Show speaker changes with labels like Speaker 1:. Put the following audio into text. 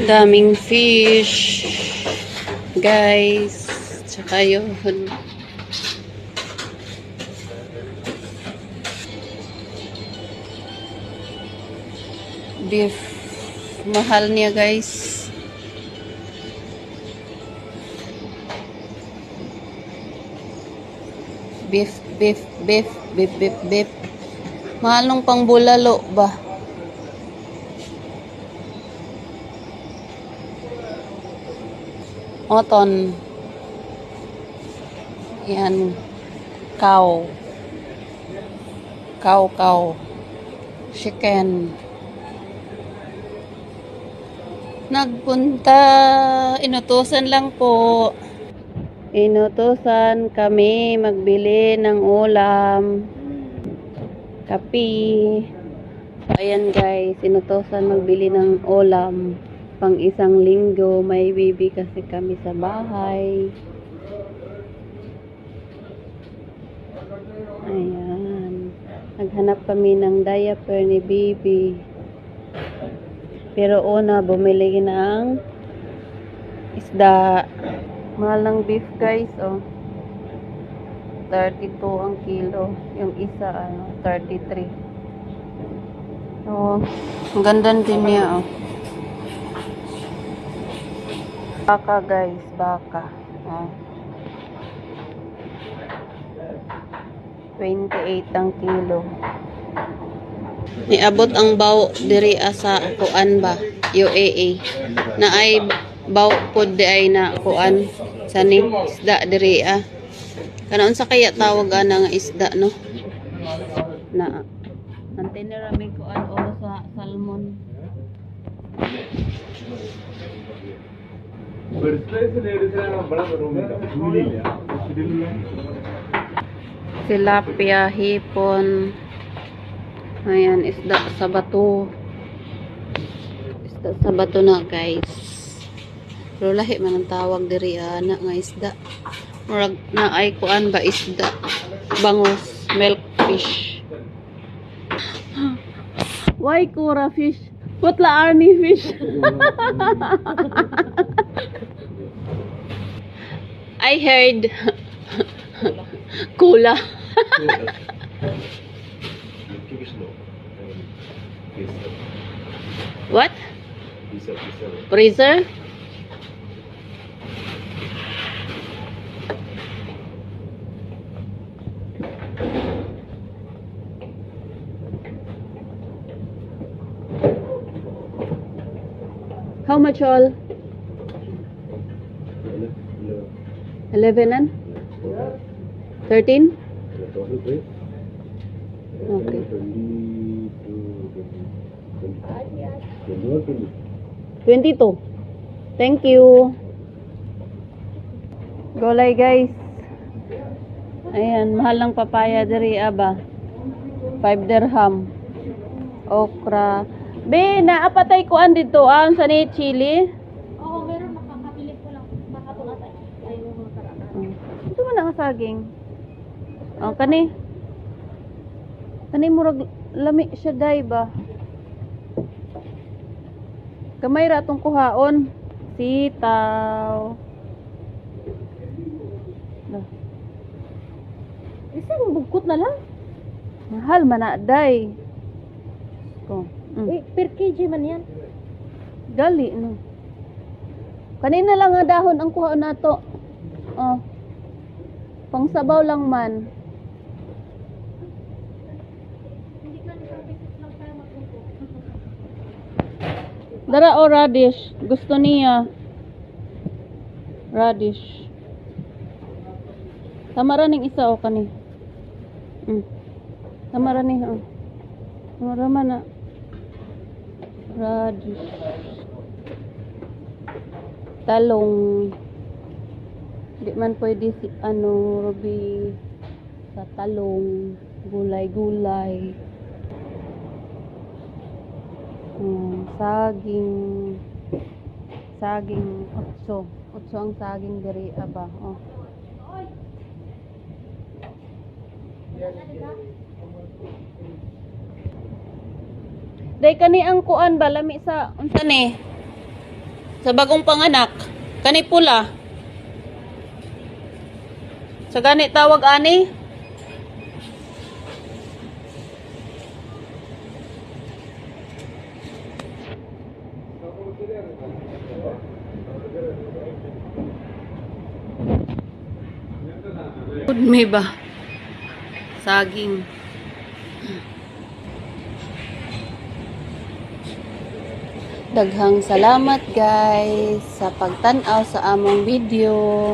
Speaker 1: Daming fish, guys. Tsaka yun. Beef. Mahal niya, guys. Beef, beef, beef, beef, beef, beef. Mahal nung pang bulalo ba? Oton. Yan. Cow. Cow. Chicken. Nagpunta. Inutusan lang po. Inutusan kami magbili ng ulam. Kape. So, ayan guys. Inutusan magbili ng ulam. Pang isang linggo. May baby kasi kami sa bahay. Ayan. Naghanap kami ng diaper ni baby. Pero una, bumili ng isda. Mahal ng beef guys, oh. 32 ang kilo. Yung isa, 33. So, ang ganda din niya, oh. Baka guys, baka. Oh. 28 ang kilo. Niabot ang baw diri sa kuan ba? UAE. Na ay baw pod di ay na kuan sa ni isda diri ah. Kanaon sa kaya tawag ana nga isda no? Na antenna rami kuan o sa salmon. Tilapia, hipon. Ayan, isda sa bato. Isda sa bato na, guys. Pero lahi man ang tawag diri ana nga isda. Murag na ay kuan ba isda. Bangus, milk fish. Why kura fish? Putla arni fish. I heard Kula. What? Freezer? How much all? 11 and 13? Okay. 22. Thank you. Golay guys. Ayan, mahal ng papaya diri aba. 5 dirham. Okra. Be, naapatay ko an dito ang sa ni chili.
Speaker 2: Oo, meron makakabili ko lang makatulad ay yung karaan.
Speaker 1: Ito man ang saging. Oh, kani. Kani murag lami siya day ba? Kamay ra tong kuhaon. Sitaw. No.
Speaker 2: Isa mo bugkot na lang.
Speaker 1: Mahal man na day. Ko.
Speaker 2: Per kg man yan.
Speaker 1: Gali no. Kanina lang nga dahon ang kuhaon nato. Oh. Pangsabaw lang man.
Speaker 2: Hindi ka nang bisis lang tayo magbuko.
Speaker 1: Dara o radish. Gusto niya. Radish. Tamara ning isa o kani. Tamara ni o. Tamara man na. Radish. Talong. Di man pwede si Ruby sa talong. Gulay-gulay. Saging 8 ang saging diri aba oh. Day kani ang kuan ba lami sa unsa ni Sa bagong panganak. Kani pula. Sa gani tawag ani? May ba? Saging. Daghang salamat guys sa pagtan-aw sa among video.